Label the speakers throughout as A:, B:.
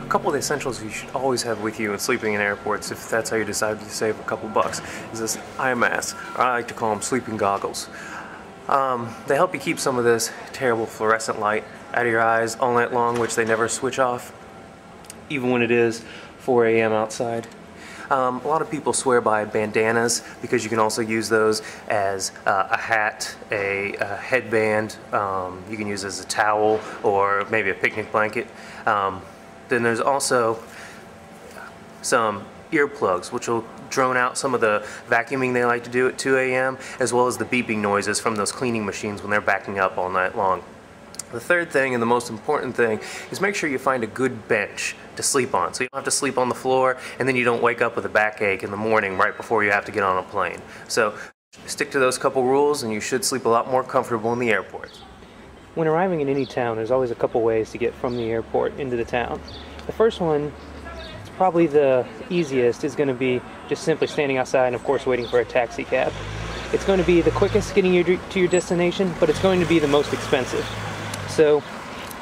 A: A couple of the essentials you should always have with you when sleeping in airports, if that's how you decide to save a couple bucks, is this eye mask, or I like to call them sleeping goggles. They help you keep some of this terrible fluorescent light out of your eyes all night long, which they never switch off, even when it is 4 a.m. outside. A lot of people swear by bandanas because you can also use those as a hat, a headband, you can use as a towel or maybe a picnic blanket. Then there's also some earplugs, which will drone out some of the vacuuming they like to do at 2 a.m., as well as the beeping noises from those cleaning machines when they're backing up all night long. The third thing, and the most important thing, is make sure you find a good bench to sleep on, so you don't have to sleep on the floor and then you don't wake up with a backache in the morning right before you have to get on a plane. So stick to those couple rules and you should sleep a lot more comfortable in the airport. When arriving in any town, there's always a couple ways to get from the airport into the town. The first one, it's probably the easiest, is going to be just simply standing outside and of course waiting for a taxi cab. It's going to be the quickest getting you to your destination, but it's going to be the most expensive. So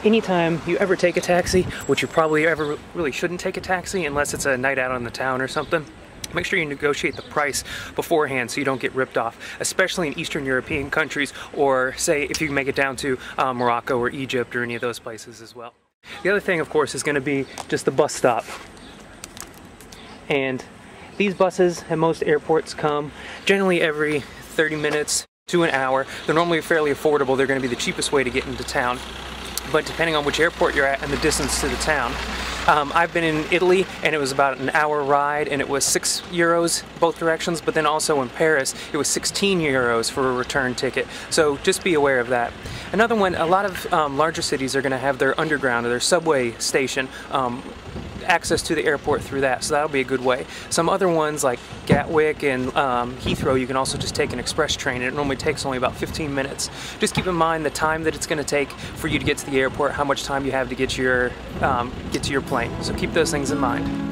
A: anytime you ever take a taxi, which you probably ever really shouldn't take a taxi unless it's a night out on the town or something, make sure you negotiate the price beforehand so you don't get ripped off, especially in Eastern European countries, or say if you make it down to Morocco or Egypt or any of those places as well. The other thing, of course, is going to be just the bus stop. And these buses at most airports come generally every 30 minutes to an hour. They're normally fairly affordable. They're going to be the cheapest way to get into town. But depending on which airport you're at and the distance to the town. I've been in Italy and it was about an hour ride and it was €6 both directions, but then also in Paris it was €16 for a return ticket. So just be aware of that. Another one, a lot of larger cities are going to have their underground or their subway station access to the airport through that, so that'll be a good way. Some other ones like Gatwick and Heathrow, you can also just take an express train, and it normally takes only about 15 minutes. Just keep in mind the time that it's going to take for you to get to the airport, how much time you have to get to your plane. So keep those things in mind.